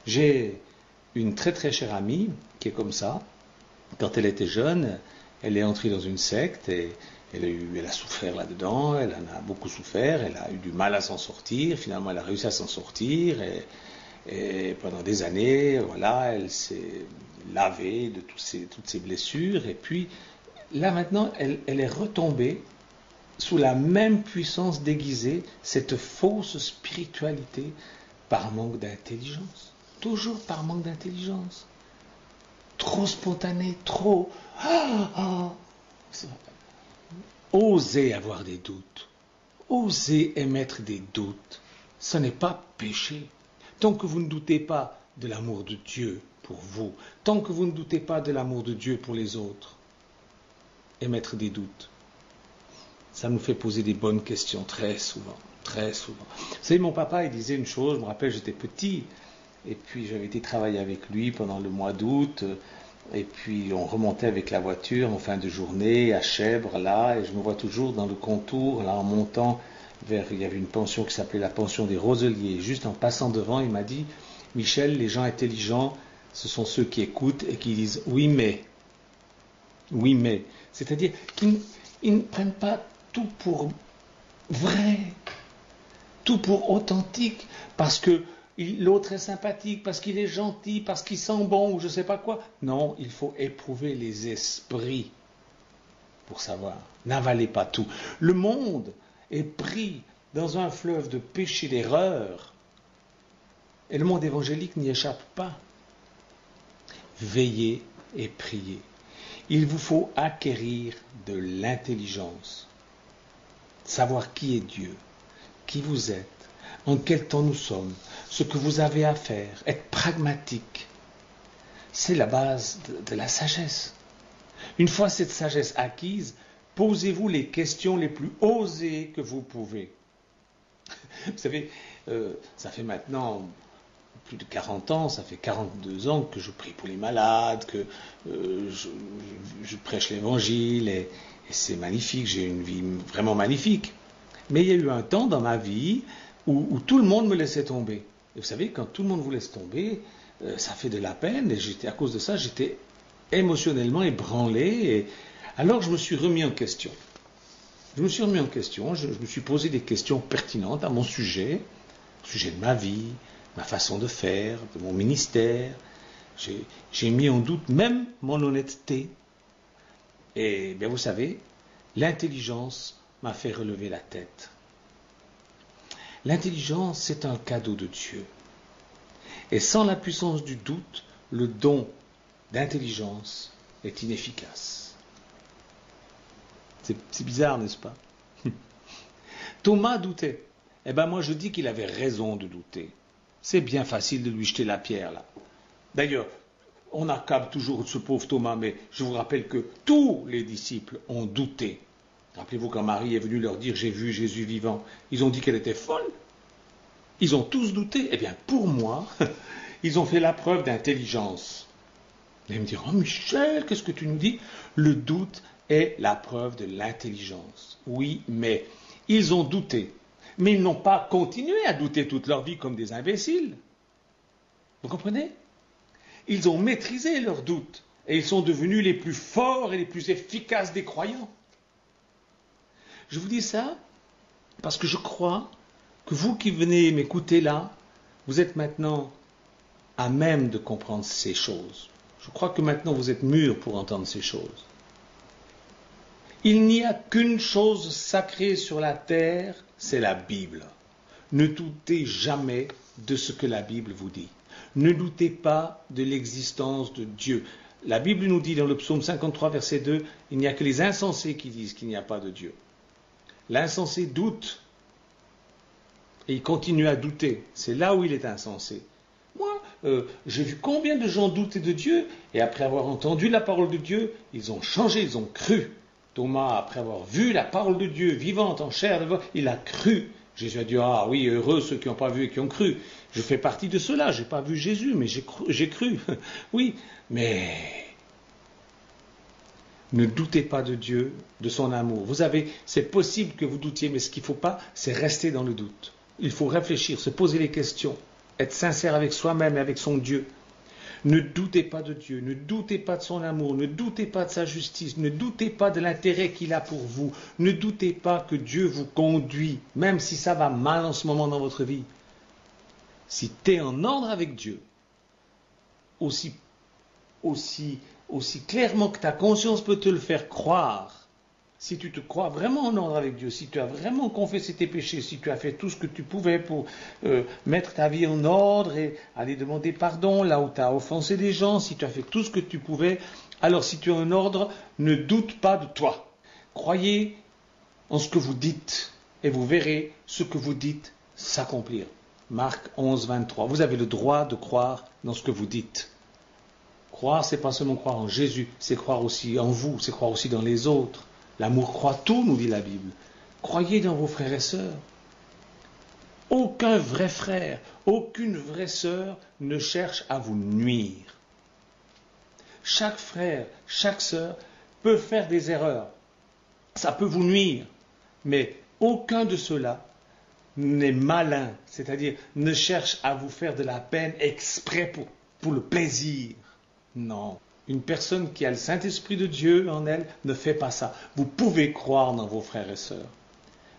J'ai une très très chère amie qui est comme ça. Quand elle était jeune, elle est entrée dans une secte et elle a souffert là-dedans, elle en a beaucoup souffert, elle a eu du mal à s'en sortir, finalement elle a réussi à s'en sortir et pendant des années, voilà, elle s'est lavée de toutes ses blessures et puis là maintenant elle est retombée sous la même puissance déguisée, cette fausse spiritualité par manque d'intelligence. Toujours par manque d'intelligence. Trop spontané, trop... Osez avoir des doutes. Osez émettre des doutes. Ce n'est pas péché. Tant que vous ne doutez pas de l'amour de Dieu pour vous, tant que vous ne doutez pas de l'amour de Dieu pour les autres, émettre des doutes. Ça nous fait poser des bonnes questions très souvent, très souvent. Vous savez, mon papa, il disait une chose, je me rappelle, j'étais petit, et puis j'avais été travailler avec lui pendant le mois d'août, et puis on remontait avec la voiture en fin de journée à Chèvres, là, et je me vois toujours dans le contour, là, en montant vers, il y avait une pension qui s'appelait la pension des Roseliers. Juste en passant devant, il m'a dit, Michel, les gens intelligents, ce sont ceux qui écoutent et qui disent oui mais. Oui mais. C'est-à-dire qu'ils ne prennent pas tout pour vrai, tout pour authentique, parce que l'autre est sympathique, parce qu'il est gentil, parce qu'il sent bon, ou je ne sais pas quoi. Non, il faut éprouver les esprits pour savoir. N'avalez pas tout. Le monde est pris dans un fleuve de péché, d'erreur, et le monde évangélique n'y échappe pas. Veillez et priez. Il vous faut acquérir de l'intelligence. Savoir qui est Dieu, qui vous êtes, en quel temps nous sommes, ce que vous avez à faire, être pragmatique. C'est la base de la sagesse. Une fois cette sagesse acquise, posez-vous les questions les plus osées que vous pouvez. Vous savez, ça fait maintenant plus de 40 ans, ça fait 42 ans que je prie pour les malades, que je prêche l'évangile, et c'est magnifique, j'ai une vie vraiment magnifique. Mais il y a eu un temps dans ma vie où tout le monde me laissait tomber. Et vous savez, quand tout le monde vous laisse tomber, ça fait de la peine, et à cause de ça, j'étais émotionnellement ébranlé, et alors je me suis remis en question. Je me suis posé des questions pertinentes à mon sujet, au sujet de ma vie, ma façon de faire, de mon ministère. J'ai mis en doute même mon honnêteté. Et bien vous savez, l'intelligence m'a fait relever la tête. L'intelligence, c'est un cadeau de Dieu. Et sans la puissance du doute, le don d'intelligence est inefficace. C'est bizarre, n'est-ce pas? Thomas doutait. Eh bien moi je dis qu'il avait raison de douter. C'est bien facile de lui jeter la pierre là. D'ailleurs, on accable toujours ce pauvre Thomas, mais je vous rappelle que tous les disciples ont douté. Rappelez-vous quand Marie est venue leur dire « J'ai vu Jésus vivant », ils ont dit qu'elle était folle. Ils ont tous douté. Eh bien pour moi, ils ont fait la preuve d'intelligence. Vous allez me dire « Oh Michel, qu'est-ce que tu nous dis ?» Le doute est la preuve de l'intelligence. Oui, mais ils ont douté. Mais ils n'ont pas continué à douter toute leur vie comme des imbéciles. Vous comprenez? Ils ont maîtrisé leurs doutes et ils sont devenus les plus forts et les plus efficaces des croyants. Je vous dis ça parce que je crois que vous qui venez m'écouter là, vous êtes maintenant à même de comprendre ces choses. Je crois que maintenant vous êtes mûrs pour entendre ces choses. Il n'y a qu'une chose sacrée sur la terre, c'est la Bible. Ne doutez jamais de ce que la Bible vous dit. Ne doutez pas de l'existence de Dieu. La Bible nous dit dans le psaume 53, verset 2, il n'y a que les insensés qui disent qu'il n'y a pas de Dieu. L'insensé doute et il continue à douter. C'est là où il est insensé. Moi, j'ai vu combien de gens doutaient de Dieu et après avoir entendu la parole de Dieu, ils ont changé, ils ont cru. Thomas, après avoir vu la parole de Dieu vivante en chair, il a cru. Jésus a dit, ah oui, heureux ceux qui n'ont pas vu et qui ont cru. Je fais partie de ceux-là, je n'ai pas vu Jésus, mais j'ai cru. Oui, mais ne doutez pas de Dieu, de son amour. Vous avez, c'est possible que vous doutiez, mais ce qu'il ne faut pas, c'est rester dans le doute. Il faut réfléchir, se poser les questions. être sincère avec soi-même et avec son Dieu. Ne doutez pas de Dieu, ne doutez pas de son amour, ne doutez pas de sa justice, ne doutez pas de l'intérêt qu'il a pour vous, ne doutez pas que Dieu vous conduit, même si ça va mal en ce moment dans votre vie. Si tu es en ordre avec Dieu, aussi clairement que ta conscience peut te le faire croire, si tu te crois vraiment en ordre avec Dieu, si tu as vraiment confessé tes péchés, si tu as fait tout ce que tu pouvais pour mettre ta vie en ordre et aller demander pardon là où tu as offensé des gens, si tu as fait tout ce que tu pouvais, alors si tu es en ordre, ne doute pas de toi. Croyez en ce que vous dites et vous verrez ce que vous dites s'accomplir. Marc 11, 23. Vous avez le droit de croire dans ce que vous dites. Croire, c'est pas seulement croire en Jésus, c'est croire aussi en vous, c'est croire aussi dans les autres. L'amour croit tout, nous dit la Bible. Croyez dans vos frères et sœurs. Aucun vrai frère, aucune vraie sœur ne cherche à vous nuire. Chaque frère, chaque sœur peut faire des erreurs. Ça peut vous nuire, mais aucun de ceux-là n'est malin, c'est-à-dire ne cherche à vous faire de la peine exprès pour le plaisir. Non. Une personne qui a le Saint-Esprit de Dieu en elle ne fait pas ça. Vous pouvez croire dans vos frères et sœurs,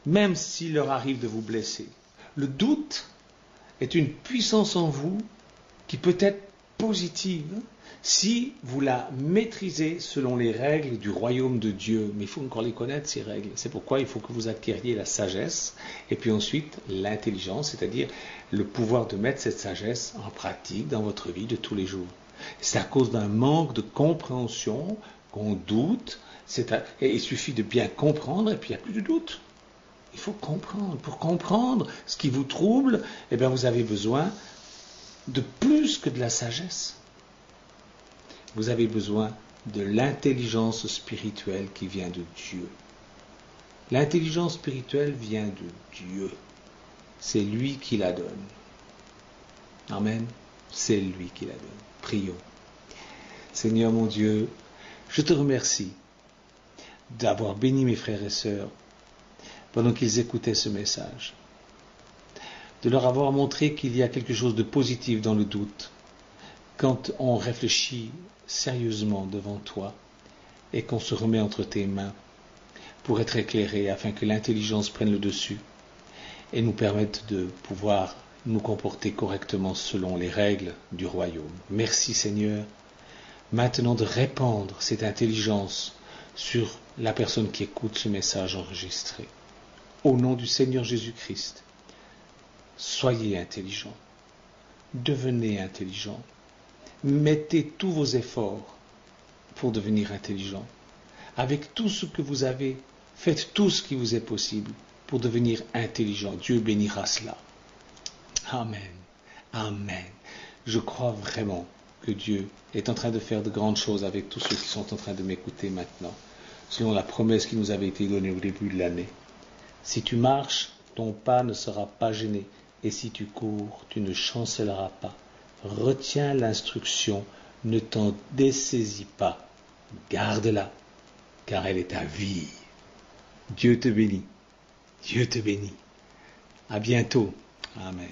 même s'il leur arrive de vous blesser. Le doute est une puissance en vous qui peut être positive si vous la maîtrisez selon les règles du royaume de Dieu. Mais il faut encore les connaître, ces règles. C'est pourquoi il faut que vous acquériez la sagesse et puis ensuite l'intelligence, c'est-à-dire le pouvoir de mettre cette sagesse en pratique dans votre vie de tous les jours. C'est à cause d'un manque de compréhension qu'on doute. Et il suffit de bien comprendre et puis il n'y a plus de doute. Il faut comprendre. Pour comprendre ce qui vous trouble, eh bien vous avez besoin de plus que de la sagesse. Vous avez besoin de l'intelligence spirituelle qui vient de Dieu. L'intelligence spirituelle vient de Dieu. C'est lui qui la donne. Amen. C'est lui qui la donne. Prions. Seigneur mon Dieu, je te remercie d'avoir béni mes frères et sœurs pendant qu'ils écoutaient ce message, de leur avoir montré qu'il y a quelque chose de positif dans le doute quand on réfléchit sérieusement devant toi et qu'on se remet entre tes mains pour être éclairé afin que l'intelligence prenne le dessus et nous permette de pouvoir nous comporter correctement selon les règles du royaume. Merci Seigneur, maintenant de répandre cette intelligence sur la personne qui écoute ce message enregistré. Au nom du Seigneur Jésus-Christ, soyez intelligents, devenez intelligents, mettez tous vos efforts pour devenir intelligents. Avec tout ce que vous avez, faites tout ce qui vous est possible pour devenir intelligent. Dieu bénira cela. Amen. Amen. Je crois vraiment que Dieu est en train de faire de grandes choses avec tous ceux qui sont en train de m'écouter maintenant, selon la promesse qui nous avait été donnée au début de l'année. Si tu marches, ton pas ne sera pas gêné, et si tu cours, tu ne chancelleras pas. Retiens l'instruction, ne t'en dessaisis pas, garde-la, car elle est ta vie. Dieu te bénit. Dieu te bénit. À bientôt. Amen.